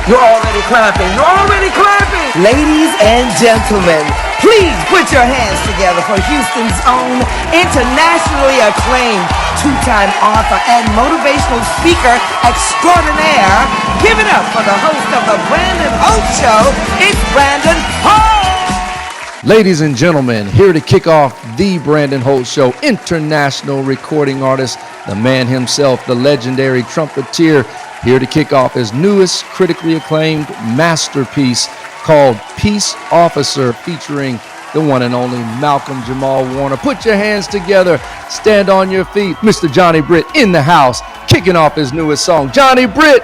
You're already clapping. You're already clapping. Ladies and gentlemen, please put your hands together for Houston's own internationally acclaimed two-time author and motivational speaker extraordinaire. Give it up for the host of the Brandon Holt Show. It's Brandon Holt. Ladies and gentlemen, here to kick off the Brandon Holt Show, international recording artist, the man himself, the legendary trumpeter, here to kick off his newest critically acclaimed masterpiece called Peace Officer, featuring the one and only Malcolm Jamal Warner. Put your hands together, stand on your feet. Mr. Johnny Britt in the house, kicking off his newest song. Johnny Britt.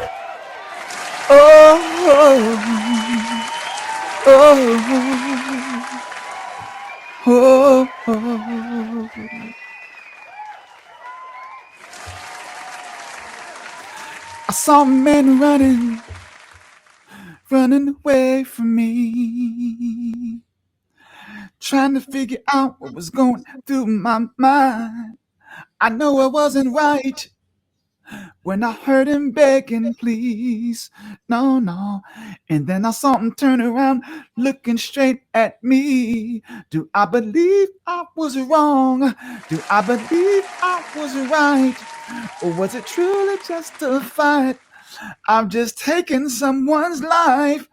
Oh, oh, oh, oh, oh. I saw a man running away from me, trying to figure out what was going through my mind. I know I wasn't right when I heard him begging, please, no. And then I saw him turn around, looking straight at me. Do I believe I was wrong? Do I believe I was right? Or was it truly just a fight? I'm just taking someone's life.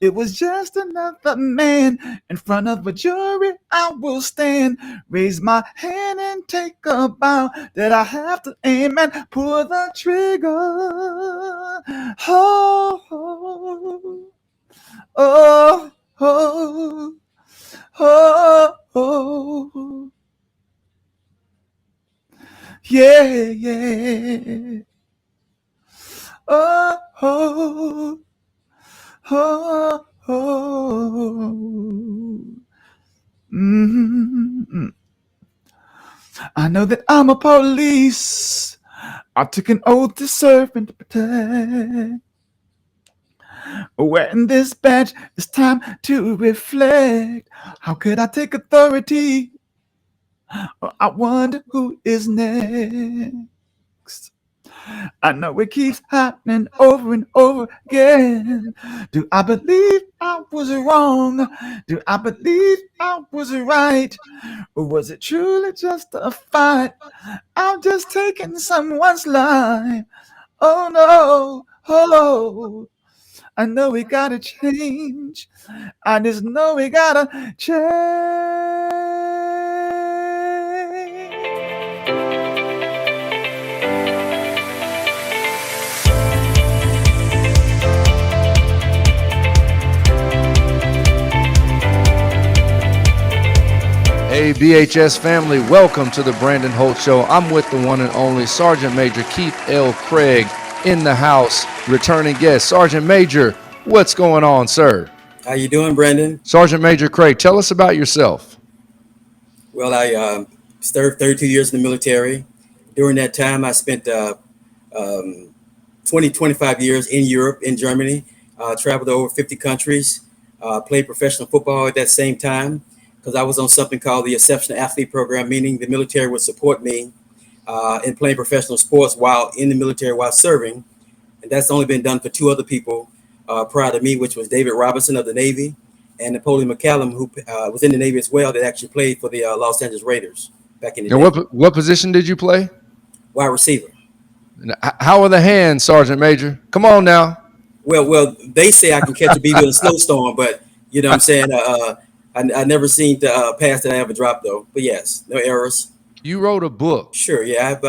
It was just another man. In front of a jury I will stand, raise my hand and take a bow. That I have to aim and pull the trigger. Oh, oh, oh, oh, oh, oh. Yeah. Oh, oh, oh, oh. Mm-hmm. I know that I'm a police. I took an oath to serve and to protect. Wearing this badge, it's time to reflect. How could I take authority? I wonder who is next. I know it keeps happening over and over again. Do I believe I was wrong? Do I believe I was right? Or was it truly just a fight? I'm just taking someone's life. Oh no, oh, I know we gotta change. I just know we gotta change. Hey, BHS family, welcome to the Brandon Holt Show. I'm with the one and only Sergeant Major Keith L. Craig in the house, returning guest. Sergeant Major, what's going on, sir? How you doing, Brandon? Sergeant Major Craig, tell us about yourself. Well, I served 32 years in the military. During that time, I spent 25 years in Europe, in Germany, traveled to over 50 countries, played professional football at that same time, because I was on something called the Exceptional Athlete Program, meaning the military would support me in playing professional sports while in the military while serving. And that's only been done for two other people prior to me, which was David Robinson of the Navy and Napoleon McCallum, who was in the Navy as well, that actually played for the Los Angeles Raiders back in the day. And what position did you play? Wide receiver. How are the hands, Sergeant Major? Come on now. Well, they say I can catch a BB in a snowstorm, but you know what I'm saying? I never seen the pass that I ever dropped, though. But yes, no errors. You wrote a book. Sure, yeah. I've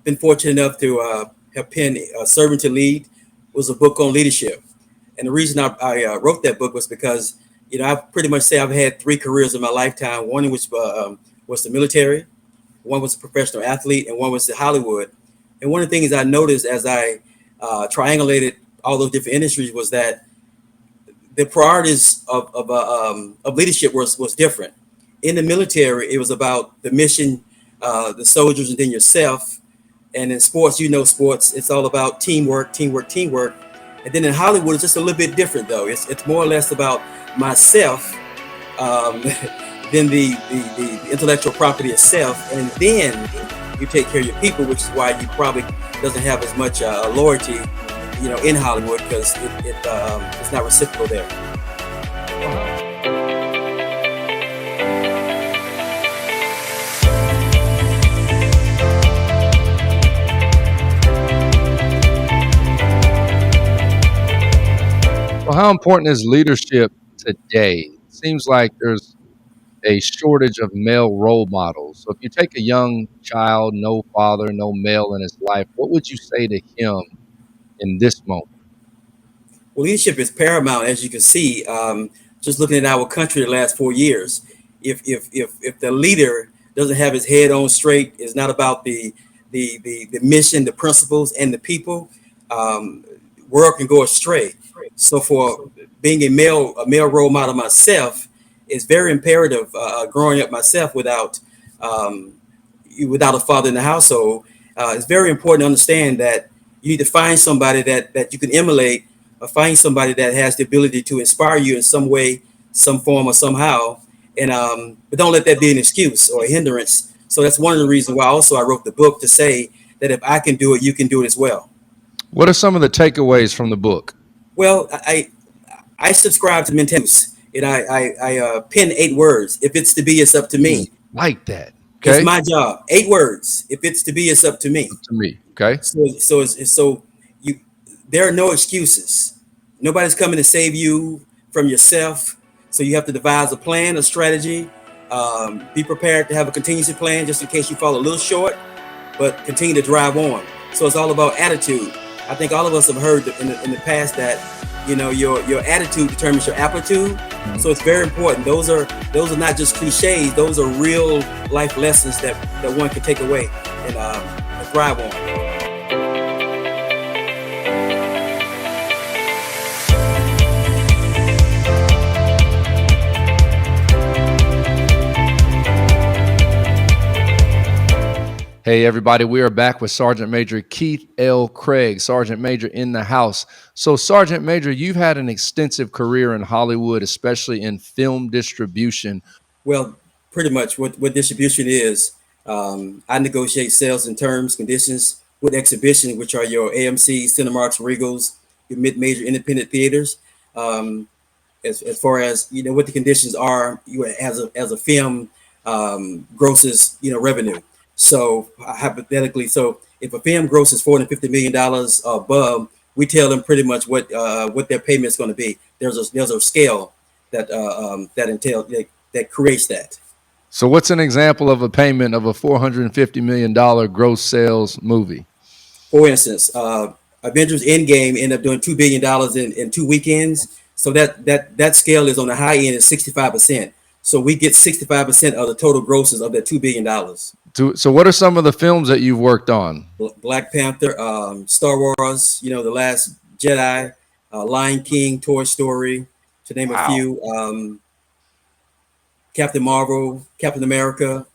been fortunate enough to have penned Serving to Lead. It was a book on leadership. And the reason I wrote that book was because, you know, I pretty much say I've had three careers in my lifetime. One which was the military, one was a professional athlete, and one was the Hollywood. And one of the things I noticed as I triangulated all those different industries was that the priorities of leadership was different. In the military, it was about the mission, the soldiers, and then yourself. And in sports, you know, sports, it's all about teamwork. And then in Hollywood, it's just a little bit different, though. It's more or less about myself than the intellectual property itself. And then you take care of your people, which is why you probably doesn't have as much loyalty, in Hollywood, because it's not reciprocal there. Well, how important is leadership today? It seems like there's a shortage of male role models. So if you take a young child, no father, no male in his life, what would you say to him in this moment? Well, leadership is paramount, as you can see. Just looking at our country the last 4 years, if the leader doesn't have his head on straight, is not about the mission, the principles, and the people, world can go astray. So for being a male role model myself, it's very imperative. Growing up myself um, without a father in the household, it's very important to understand that you need to find somebody that you can emulate, or find somebody that has the ability to inspire you in some way, some form, or somehow. And but don't let that be an excuse or a hindrance. So that's one of the reasons why also I wrote the book, to say that if I can do it, you can do it as well. What are some of the takeaways from the book? Well, I subscribe to mentality, and I pin 8 words. If it's to be, it's up to Mm, me. like that. It's Okay. my job. 8 words. If it's to be, it's up to me. Up to me. Okay. So you, there are no excuses. Nobody's coming to save you from yourself. So you have to devise a plan, a strategy. Be prepared to have a contingency plan just in case you fall a little short, but continue to drive on. So it's all about attitude. I think all of us have heard in the past that your attitude determines your aptitude. So it's very important. Those are not just cliches. Those are real life lessons that one can take away and thrive on. Hey, everybody, we are back with Sergeant Major Keith L. Craig, Sergeant Major in the house. So, Sergeant Major, you've had an extensive career in Hollywood, especially in film distribution. Well, pretty much what distribution is. I negotiate sales and terms, conditions with exhibition, which are your AMC, Cinemarks, Regals, your mid-major independent theaters. Um, as far as what the conditions are, you as a film grosses revenue. So hypothetically, so if a film grosses $450 million above, we tell them pretty much what their payment is going to be. There's a scale that creates that. So, what's an example of a payment of a $450 million gross sales movie? For instance, Avengers Endgame ended up doing $2 billion in 2 weekends. So that scale is on the high end is 65%. So we get 65% of the total grosses of that $2 billion. So, what are some of the films that you've worked on? Black Panther, Star Wars, The Last Jedi, Lion King, Toy Story, to name a few. Captain Marvel, Captain America.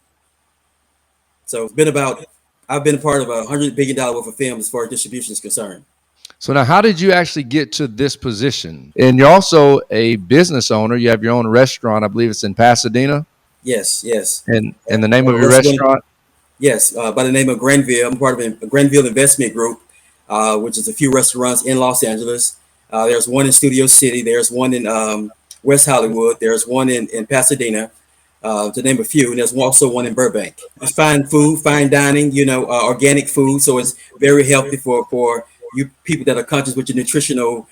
So I've been a part of $100 billion worth of film as far as distribution is concerned. So now, how did you actually get to this position? And you're also a business owner. You have your own restaurant. I believe it's in Pasadena. Yes, yes. And the name of your restaurant? Yes, by the name of Granville. I'm part of a Granville Investment Group, which is a few restaurants in Los Angeles. There's one in Studio City. There's one in West Hollywood. There's one in Pasadena, to name a few. And there's also one in Burbank. It's fine food, fine dining, organic food. So it's very healthy for you people that are conscious with your nutritional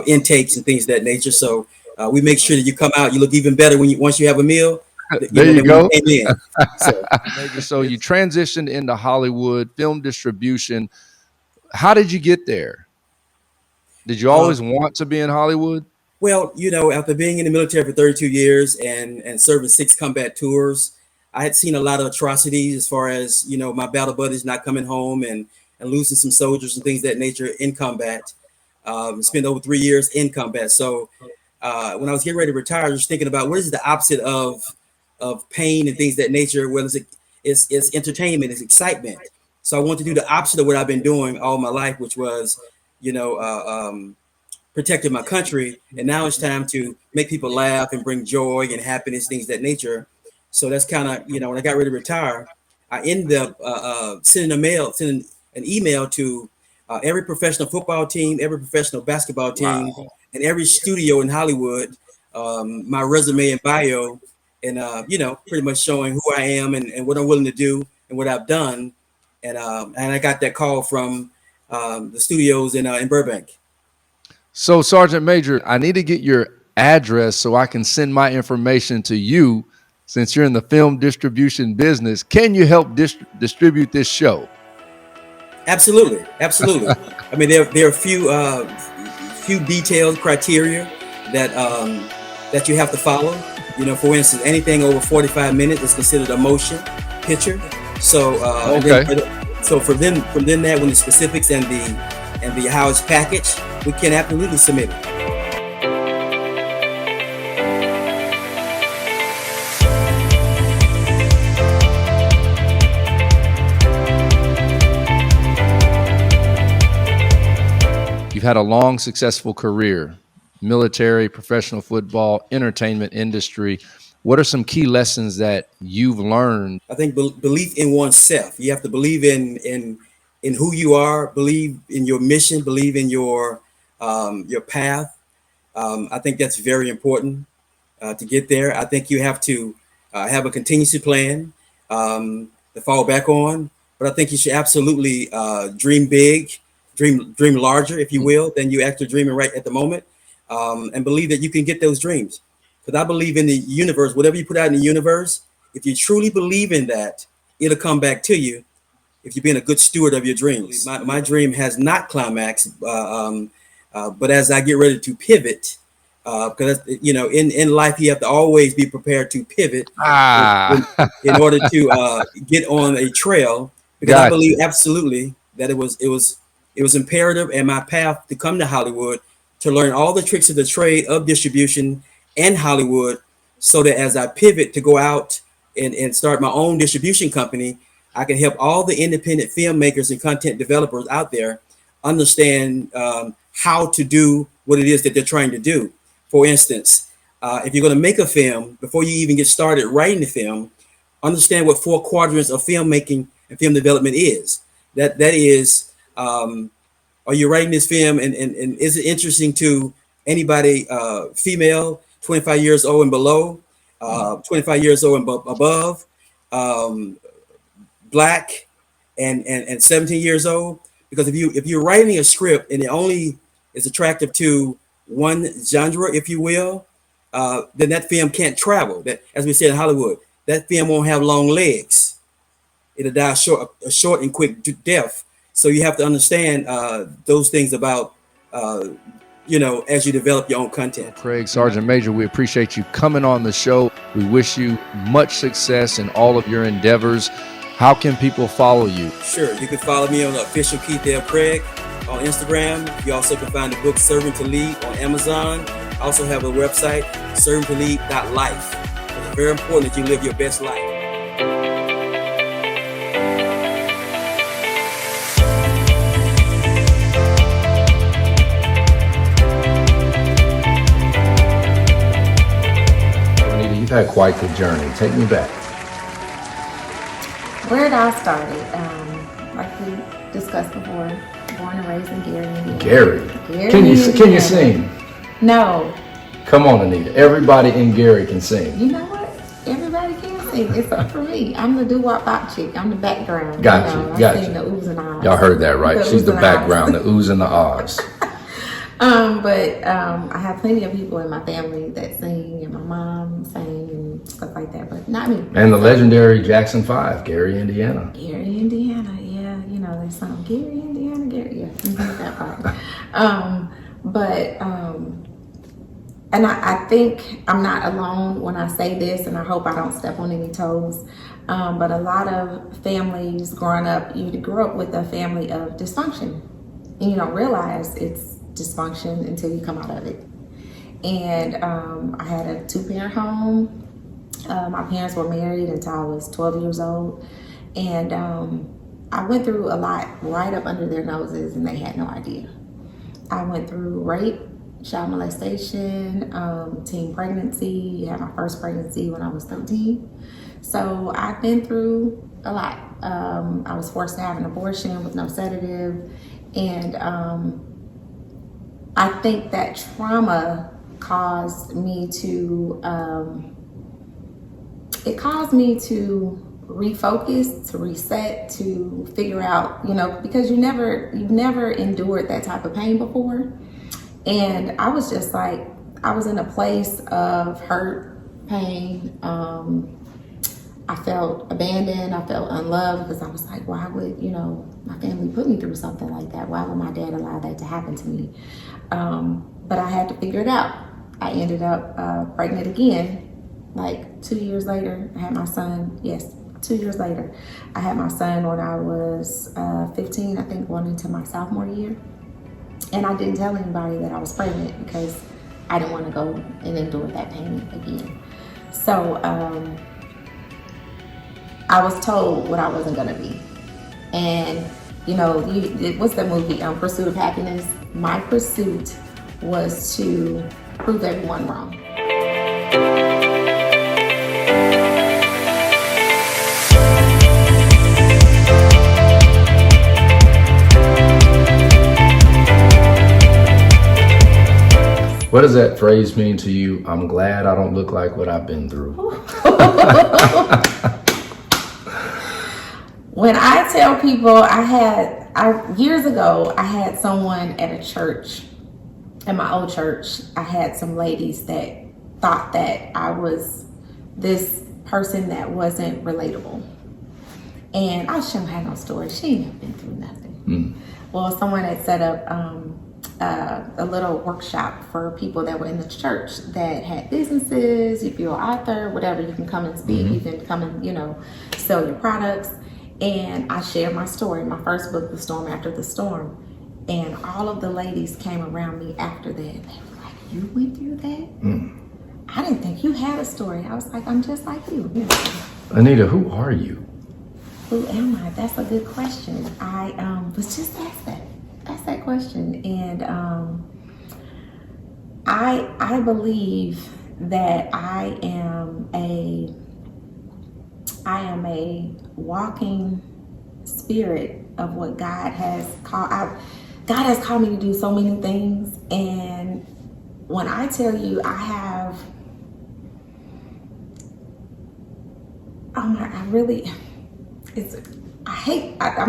intakes and things of that nature. So we make sure that you come out, you look even better once you have a meal. There you go. So, So you transitioned into Hollywood film distribution. How did you get there? Did you always want to be in Hollywood? Well, after being in the military for 32 years and serving 6 combat tours, I had seen a lot of atrocities as far as, my battle buddies not coming home and losing some soldiers and things of that nature in combat. Spent over 3 years in combat. So when I was getting ready to retire, I was thinking about what is the opposite of pain and things of that nature. Well, it's entertainment, it's excitement. So I want to do the opposite of what I've been doing all my life, which was, protecting my country. And now it's time to make people laugh and bring joy and happiness, things of that nature. So that's kind of, when I got ready to retire, I ended up sending an email to every professional football team, every professional basketball team, Wow. and every studio in Hollywood, my resume and bio, and pretty much showing who I am and what I'm willing to do and what I've done. And I got that call from the studios in Burbank. So, Sergeant Major, I need to get your address so I can send my information to you since you're in the film distribution business. Can you help distribute this show? Absolutely. I mean, there are few detailed criteria that you have to follow. For instance, anything over 45 minutes is considered a motion picture. So Okay. So from then that, when the specifics and the how it's packaged, we can absolutely submit it. You've had a long, successful career, military, professional football, entertainment industry. What are some key lessons that you've learned? I think belief in oneself. You have to believe in who you are, believe in your mission, believe in your path. I think that's very important to get there. I think you have to have a contingency plan to fall back on. But I think you should absolutely dream big, dream larger, if you will, than you actually dreaming right at the moment, and believe that you can get those dreams. Because I believe in the universe, whatever you put out in the universe, if you truly believe in that, it'll come back to you if you're being a good steward of your dreams. My dream has not climaxed, but as I get ready to pivot, because in life you have to always be prepared to pivot in order to get on a trail. Because I believe absolutely that it was imperative, and my path to come to Hollywood to learn all the tricks of the trade of distribution and Hollywood, so that as I pivot to go out and start my own distribution company, I can help all the independent filmmakers and content developers out there understand how to do what it is that they're trying to do. For instance, if you're going to make a film, before you even get started writing the film, understand what 4 quadrants of filmmaking and film development is. That is, are you writing this film and is it interesting to anybody female, 25 years old and below, 25 years old and above, Black, and 17 years old? Because if you're writing a script and it only is attractive to one genre, if you will, then that film can't travel. That, as we said in Hollywood, that film won't have long legs. It'll die a short and quick death. So you have to understand those things about as you develop your own content. Craig, Sergeant Major, we appreciate you coming on the show. We wish you much success in all of your endeavors. How can people follow you? Sure, you can follow me on the official Keith L. Craig on Instagram. You also can find the book Serving to Lead on Amazon. I also have a website, servingtolead.life. It's very important that you live your best life. You've had quite the journey. Take me back. Where it all started, like we discussed before, born and raised in Gary, Indiana. Gary. Can you sing? No. Come on, Anita. Everybody in Gary can sing. You know what? Everybody can sing except for me. I'm the doo-wop bop chick. I'm the background. Got you. I sing the oohs and ahs. Y'all heard that, right? She's the background, the oohs and the ahs. But I have plenty of people in my family that sing, and my mom sang and stuff like that, but not me. And the legendary Jackson 5, Gary, Indiana. Gary, Indiana, yeah. There's some Gary, Indiana, Gary, yeah. That part. And I think I'm not alone when I say this, and I hope I don't step on any toes. But a lot of families growing up, you grow up with a family of dysfunction, and you don't realize it's dysfunction until you come out of it. And I had a 2-parent home. My parents were married until I was 12 years old, and I went through a lot right up under their noses, and they had no idea. I went through rape, child molestation, teen pregnancy. I had my first pregnancy when I was 13. So I've been through a lot. I was forced to have an abortion with no sedative. And I think that trauma caused me to refocus, to reset, to figure out, because you've never endured that type of pain before. And I was just like, I was in a place of hurt, pain. I felt abandoned. I felt unloved because I was like, why would, my family put me through something like that? Why would my dad allow that to happen to me? But I had to figure it out. I ended up pregnant again. Like 2 years later, I had my son. Yes, 2 years later, I had my son when I was 15, I think, going into my sophomore year. And I didn't tell anybody that I was pregnant because I didn't want to go and endure that pain again. So I was told what I wasn't going to be. And, what's the movie, Pursuit of Happiness? My pursuit was to prove everyone wrong. What does that phrase mean to you? I'm glad I don't look like what I've been through. When I tell people years ago, I had someone at a church, at my old church, I had some ladies that thought that I was this person that wasn't relatable. And I shouldn't have no story. She ain't never been through nothing. Well, someone had set up a little workshop for people that were in the church that had businesses. If you're an author, whatever, you can come and speak. You can come and, sell your products. And I shared my story, my first book, The Storm After the Storm. And all of the ladies came around me after that. They were like, you went through that? I didn't think you had a story. I was like, I'm just like you. Anita, who are you? Who am I? That's a good question. I was just asked that question. And I believe that I am a walking spirit of what God has called. God has called me to do so many things, and when I tell you I'm not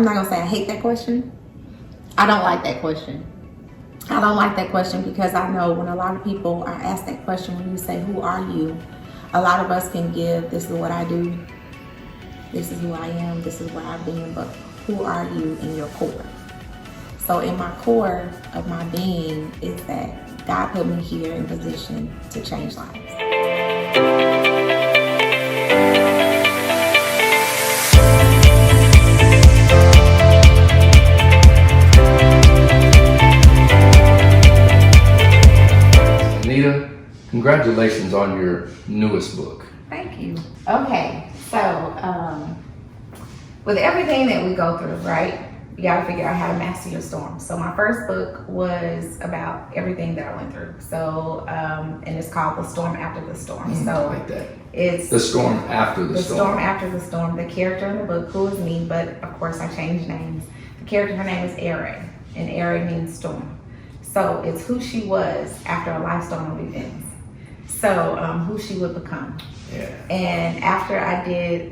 gonna say I hate that question. I don't like that question. I don't like that question because I know when a lot of people are asked that question, when you say, who are you? A lot of us can give, this is what I do, this is who I am, this is where I've been, but who are you in your core? So in my core of my being is that God put me here in position to change lives. Anita, congratulations on your newest book. Thank you. Okay, so with everything that we go through, right, you got to figure out how to master your storm. So my first book was about everything that I went through. So, and it's called The Storm After the Storm. So I like that. It's The Storm After the Storm. The Storm After the Storm. The character in the book, who is me, but of course I changed names. The character, her name is Aire, and Aire means storm. So it's who she was after a life storm of events. So who she would become. Yeah. And after I did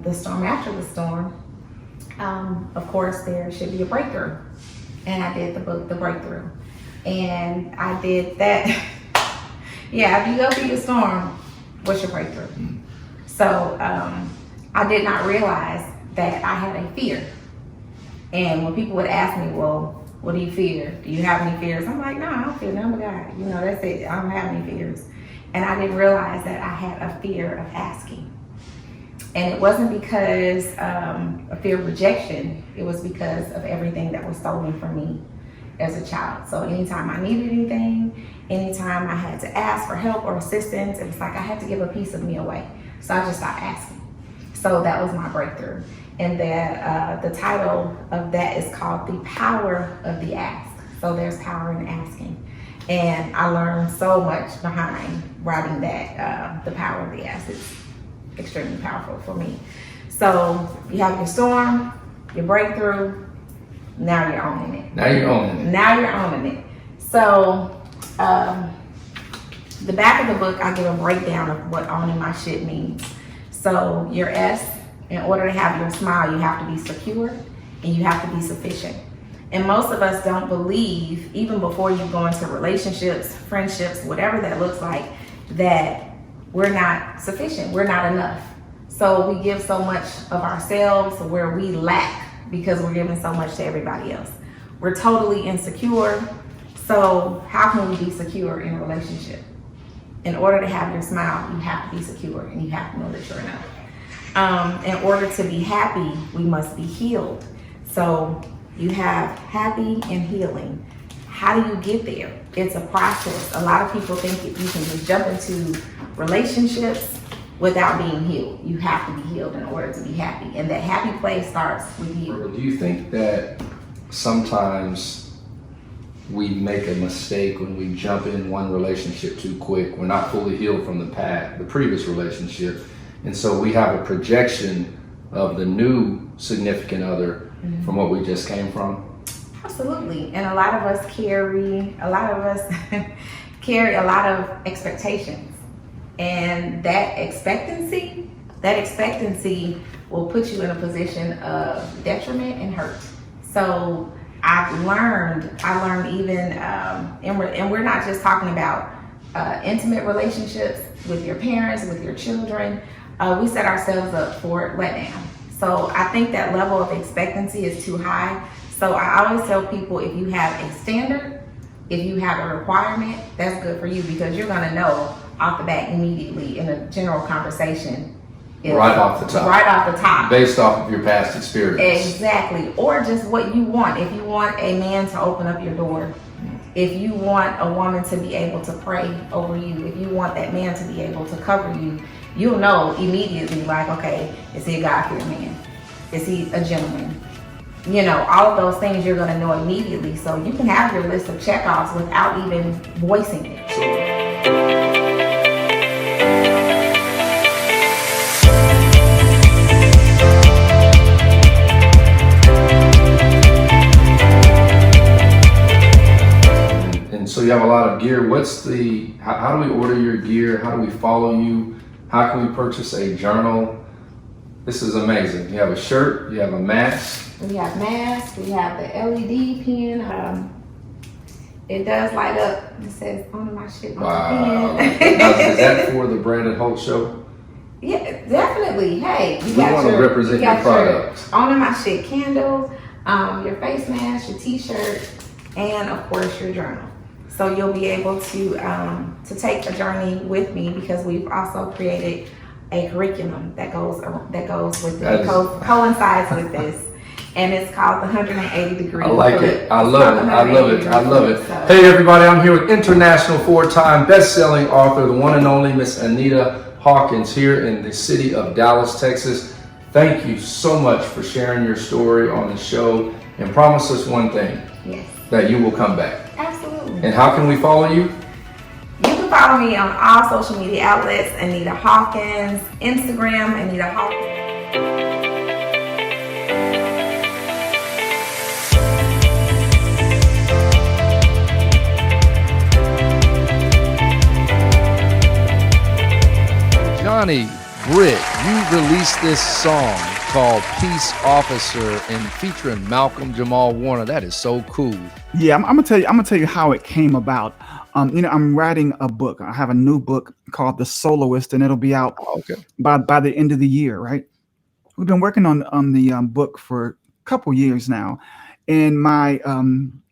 The Storm After the Storm, of course there should be a breakthrough. And I did the book, The Breakthrough. And I did that. Yeah, if you go through your storm, what's your breakthrough? So I did not realize that I had a fear. And when people would ask me, well, what do you fear? Do you have any fears? I'm like, no, I don't fear none of God. That's it. I don't have any fears. And I didn't realize that I had a fear of asking. And it wasn't because a fear of rejection. It was because of everything that was stolen from me as a child. So anytime I needed anything, anytime I had to ask for help or assistance, it was like I had to give a piece of me away. So I just stopped asking. So that was my breakthrough. And the title of that is called The Power of the Ask. So there's power in asking. And I learned so much behind writing that, The Power of the Ask. It's extremely powerful for me. So you have your storm, your breakthrough, Now you're owning it. Now you're owning it. Now you're owning it. So, the back of the book, I give a breakdown of what owning my shit means. So, your S, in order to have your smile, you have to be secure and you have to be sufficient. And most of us don't believe, even before you go into relationships, friendships, whatever that looks like, that we're not sufficient, we're not enough. So we give so much of ourselves where we lack because we're giving so much to everybody else. We're totally insecure. So how can we be secure in a relationship? In order to have your smile, you have to be secure and you have to know that you're enough. In order to be happy, we must be healed. So you have happy and healing. How do you get there? It's a process. A lot of people think that you can just jump into relationships without being healed. You have to be healed in order to be happy. And that happy place starts with you. Do you think that sometimes we make a mistake when we jump in one relationship too quick? We're not fully healed from the previous relationship. And so we have a projection of the new significant other from what we just came from. Absolutely. And a lot of us carry a lot of expectations. And that expectancy will put you in a position of detriment and hurt. So I learned even, and we're not just talking about intimate relationships with your parents, with your children. We set ourselves up for letdown. So I think that level of expectancy is too high. So I always tell people, if you have a standard, if you have a requirement, that's good for you, because you're gonna know off the bat immediately in a general conversation. Right off the top. Right off the top. Based off of your past experience. Exactly. Or just what you want. If you want a man to open up your door, if you want a woman to be able to pray over you, if you want that man to be able to cover you, you'll know immediately, like, okay, is he a God-fearing man? Is he a gentleman? You know, all of those things you're going to know immediately. So you can have your list of checkoffs without even voicing it. So you have a lot of gear. How do we order your gear? How do we follow you? How can we purchase a journal? This is amazing. You have a shirt, you have a mask. We have masks, we have the LED pen. It does light up. It says, "Owning my shit." Wow. Now, is that for the Brandon Holt Show? Yeah, definitely. Hey, we want to represent your products. Owning my shit candles, your face mask, your t-shirt, and of course your journal. So you'll be able to take a journey with me, because we've also created a curriculum that goes with it, coincides with this, and it's called the 180 Degree. I like it. I love it. I love it. I love it. Hey everybody, I'm here with international 4-time best-selling author, the one and only Miss Anita Hawkins, here in the city of Dallas, Texas. Thank you so much for sharing your story on the show, and promise us one thing. Yes. That you will come back. Absolutely. And how can we follow you? You can follow me on all social media outlets, Anita Hawkins, Instagram, Anita Hawkins. Johnny, Britt, you released this song called Peace Officer and featuring Malcolm Jamal Warner. That is so cool. Yeah, I'm gonna tell you how it came about. I'm writing a book. I have a new book called The Soloist, and it'll be out by the end of the year. Right? We've been working on the book for a couple years now, and my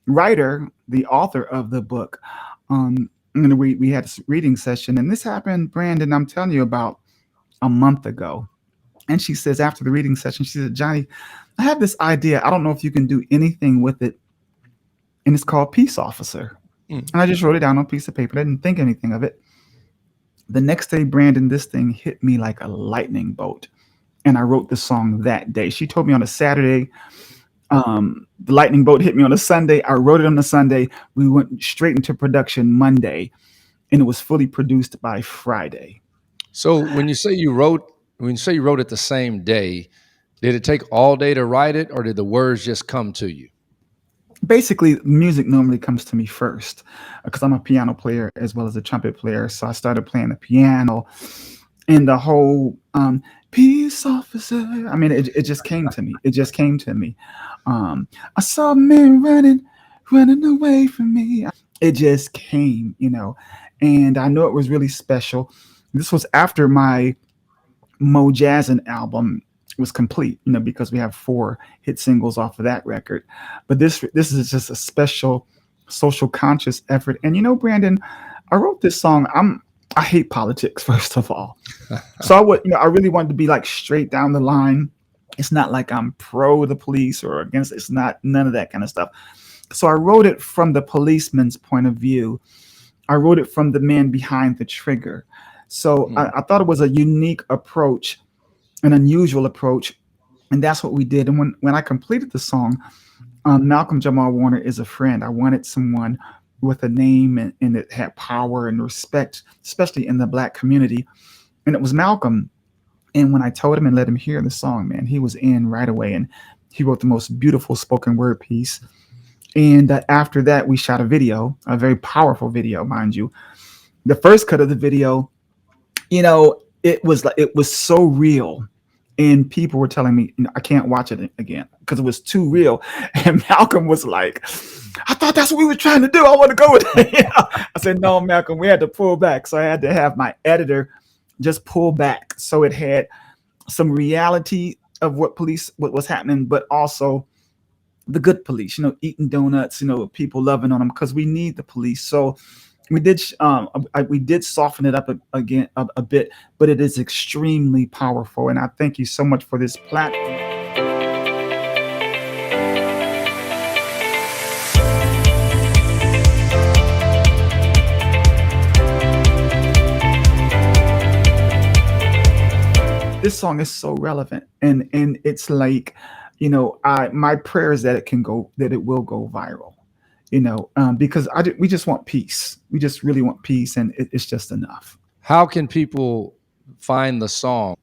writer, the author of the book, we had a reading session, and this happened, Brandon, I'm telling you, about a month ago. And she says, after the reading session, she said, "Johnny, I have this idea. I don't know if you can do anything with it. And it's called Peace Officer." And I just wrote it down on a piece of paper. I didn't think anything of it. The next day, Brandon, this thing hit me like a lightning bolt. And I wrote the song that day. She told me on a Saturday. The lightning bolt hit me on a Sunday. I wrote it on a Sunday. We went straight into production Monday. And it was fully produced by Friday. So when you say you wrote it the same day, did it take all day to write it, or did the words just come to you? basically music normally comes to me first because I'm a piano player as well as a trumpet player. So I started playing the piano and the whole peace officer. I mean, it just came to me. It just came to me. I saw a man running away from me. It just came, and I know it was really special. This was after my Mo Jazzin album was complete, because we have 4 hit singles off of that record. But this is just a special social conscious effort. And Brandon, I wrote this song. I hate politics first of all, so I really wanted to be like straight down the line. It's not like I'm pro the police or against. It's not none of that kind of stuff. So I wrote it from the policeman's point of view. I wrote it from the man behind the trigger. So I thought it was a unique approach, an unusual approach, and that's what we did. And when I completed the song, Malcolm Jamal Warner is a friend. I wanted someone with a name and that had power and respect, especially in the Black community. And it was Malcolm. And when I told him and let him hear the song, man, he was in right away. And he wrote the most beautiful spoken word piece. And after that, we shot a video, a very powerful video, mind you. The first cut of the video, it was so real. And people were telling me, I can't watch it again because it was too real. And Malcolm was like, I thought that's what we were trying to do. I want to go with it. I said, no, Malcolm, we had to pull back. So I had to have my editor just pull back. So it had some reality of what was happening, but also the good police, eating donuts, people loving on them because we need the police. So we did soften it up again a bit, but it is extremely powerful. And I thank you so much for this platform. This song is so relevant, and it's like, my prayer is that it will go viral. Because we just want peace. We just really want peace, and it's just enough. How can people find the song?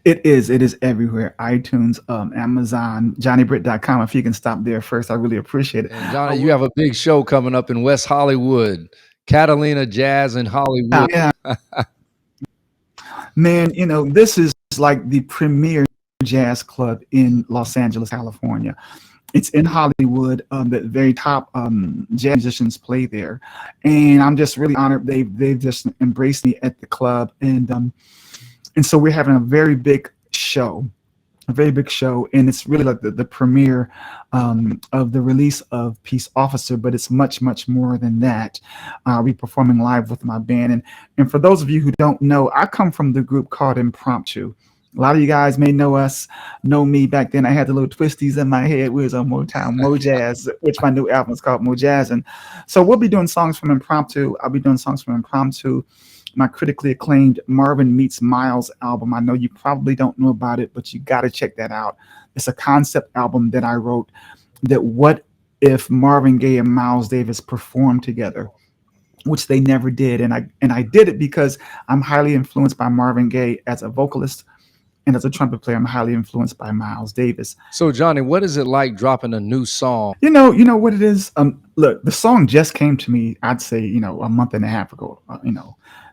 It is everywhere. iTunes, Amazon, JohnnyBritt.com. If you can stop there first, I really appreciate it. And Johnny, you have a big show coming up in West Hollywood, Catalina Jazz in Hollywood. Yeah. Man, this is like the premier jazz club in Los Angeles, California. It's in Hollywood. The very top jazz musicians play there, and I'm just really honored. They've just embraced me at the club, and so we're having a very big show, and it's really like the premiere of the release of Peace Officer. But it's much more than that. I'll be performing live with my band, and for those of you who don't know, I come from the group called Impromptu. A lot of you guys may know me back then. I had the little twisties in my head. We was on Motown, Mo Jazz, which my new album is called Mo Jazz. And so we'll be doing songs from Impromptu. I'll be doing songs from Impromptu, my critically acclaimed Marvin Meets Miles album. I know you probably don't know about it, but you got to check that out. It's a concept album that I wrote that what if Marvin Gaye and Miles Davis performed together, which they never did. And I did it because I'm highly influenced by Marvin Gaye as a vocalist. And as a trumpet player, I'm highly influenced by Miles Davis. So, Johnny, what is it like dropping a new song? You know what it is? Look, the song just came to me, I'd say, a month and a half ago,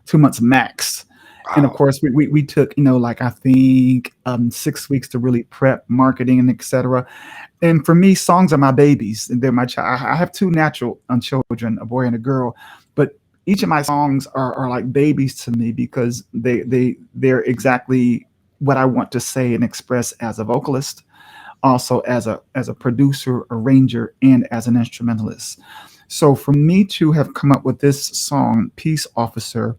2 months max. Wow. And of course, we took, I think 6 weeks to really prep, marketing, and etc. And for me, songs are my babies. And they're my child. I have 2 natural children, a boy and a girl. But each of my songs are like babies to me because they're exactly what I want to say and express as a vocalist, also as a producer, arranger, and as an instrumentalist. So for me to have come up with this song, Peace Officer,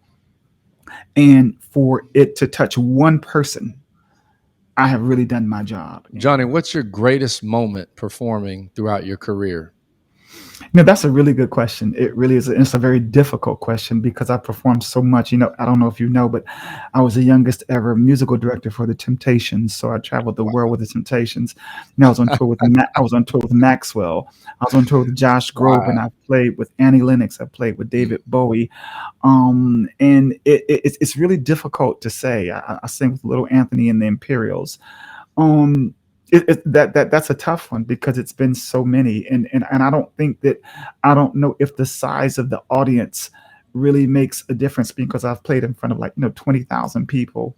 and for it to touch one person, I have really done my job. Johnny, what's your greatest moment performing throughout your career? That's a really good question. It really is. It's a very difficult question because I performed so much. I don't know if you know, but I was the youngest ever musical director for the Temptations. So I traveled the world with the Temptations. I was on tour with Maxwell. I was on tour with Josh Groban. Wow. And I played with Annie Lennox. I played with David Bowie. And it's really difficult to say. I sang with Little Anthony and the Imperials. That's a tough one because it's been so many, and I don't think that I don't know if the size of the audience really makes a difference because I've played in front of 20,000 people.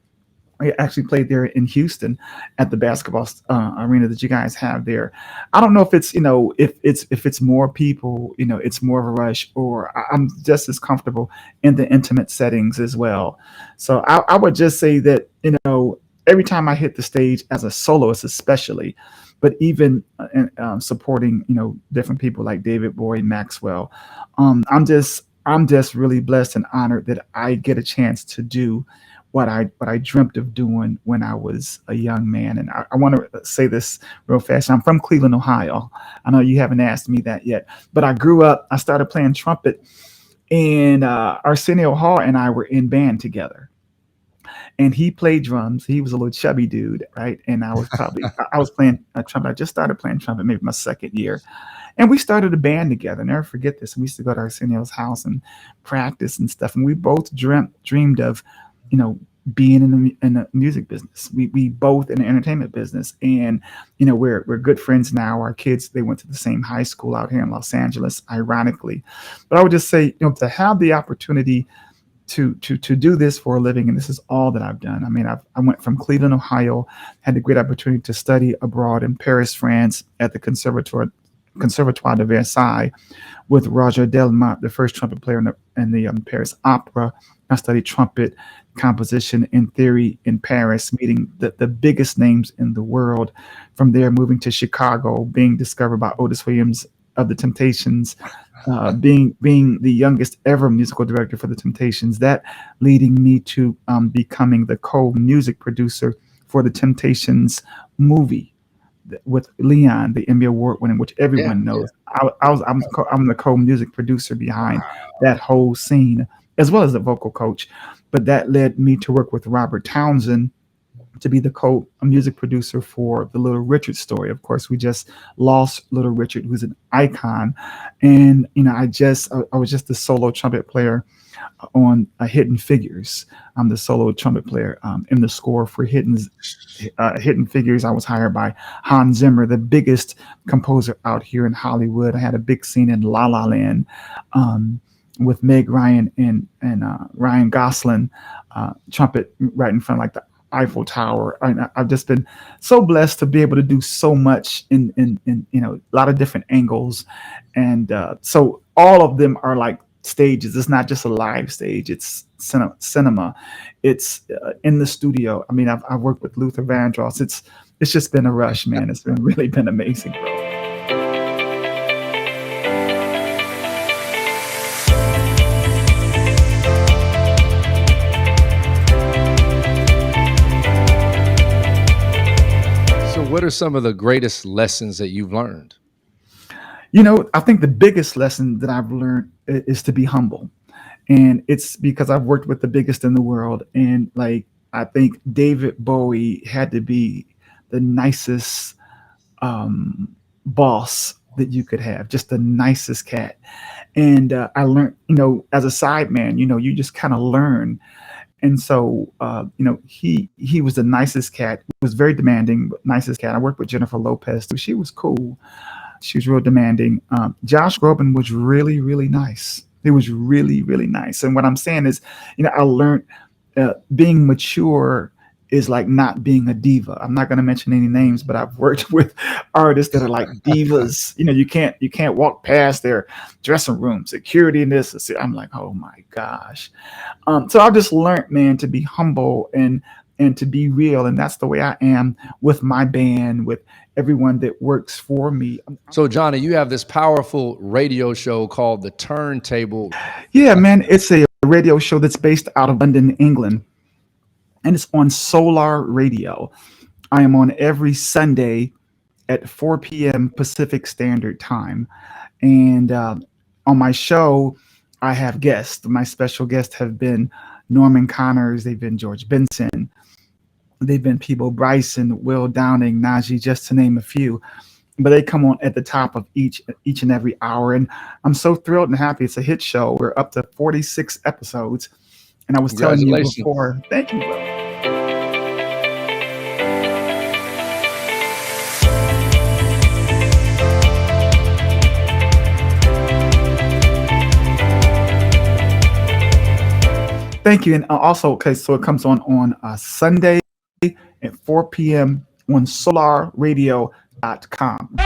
I actually played there in Houston at the basketball arena that you guys have there. I don't know if it's if it's more people, it's more of a rush, or I'm just as comfortable in the intimate settings as well. So I would just say that every time I hit the stage as a soloist, especially, but even supporting different people like David Bowie, Maxwell, I'm just really blessed and honored that I get a chance to do what I dreamt of doing when I was a young man. And I want to say this real fast. I'm from Cleveland, Ohio. I know you haven't asked me that yet, but I grew up. I started playing trumpet, and Arsenio Hall and I were in band together. And he played drums. He was a little chubby dude, right? And I was playing trumpet. I just started playing trumpet, maybe my second year, and we started a band together. Never forget this. We used to go to Arsenio's house and practice and stuff. And we both dreamed of, you know, being in the music business. We both in the entertainment business, and we're good friends now. Our kids, they went to the same high school out here in Los Angeles, ironically. But I would just say, to have the opportunity to do this for a living, and this is all that I've done. I mean, I went from Cleveland, Ohio, had the great opportunity to study abroad in Paris, France, at the Conservatoire de Versailles with Roger Delmont, the first trumpet player in the Paris Opera. I studied trumpet composition and theory in Paris, meeting the biggest names in the world. From there, moving to Chicago, being discovered by Otis Williams of the Temptations, being the youngest ever musical director for the Temptations, that leading me to becoming the co-music producer for the Temptations movie with Leon, the Emmy Award winning, which everyone knows. I'm the co-music producer behind that whole scene, as well as the vocal coach. But that led me to work with Robert Townsend to be the co-music producer for the Little Richard story. Of course, we just lost Little Richard, who's an icon, and I was just the solo trumpet player on Hidden Figures. I'm the solo trumpet player in the score for Hidden Figures. I was hired by Hans Zimmer, the biggest composer out here in Hollywood. I had a big scene in La La Land with Meg Ryan and Ryan Gosling, trumpet right in front of like the Eiffel Tower. I've just been so blessed to be able to do so much in a lot of different angles, and so all of them are like stages. It's not just a live stage. It's cinema. It's in the studio. I mean, I've worked with Luther Vandross. It's just been a rush, man. It's really been amazing, bro. So, what are some of the greatest lessons that you've learned? I think the biggest lesson that I've learned is to be humble. And it's because I've worked with the biggest in the world. And like, I think David Bowie had to be the nicest boss that you could have, just the nicest cat. And I learned, as a side man, you just kind of learn. And so, he was the nicest cat. He was very demanding, but nicest cat. I worked with Jennifer Lopez too. She was cool. She was real demanding. Josh Groban was really, really nice. He was really, really nice. And what I'm saying is, I learned being mature is like not being a diva. I'm not going to mention any names, but I've worked with artists that are like divas. You can't walk past their dressing room, security, and this. I'm like, oh my gosh. So I've just learned, man, to be humble and to be real, and that's the way I am with my band, with everyone that works for me. So, Johnny, you have this powerful radio show called The Turntable. Yeah, man, it's a radio show that's based out of London, England, and it's on Solar Radio. I am on every Sunday at 4 p.m. Pacific Standard Time, and on my show, I have guests. My special guests have been Norman Connors, they've been George Benson, they've been Peebo Bryson, Will Downing, Najee, just to name a few. But they come on at the top of each and every hour. And I'm so thrilled and happy. It's a hit show. We're up to 46 episodes. And I was telling you before, thank you, bro. Thank you. And also, okay, so it comes on Sunday at 4 p.m. on solarradio.com.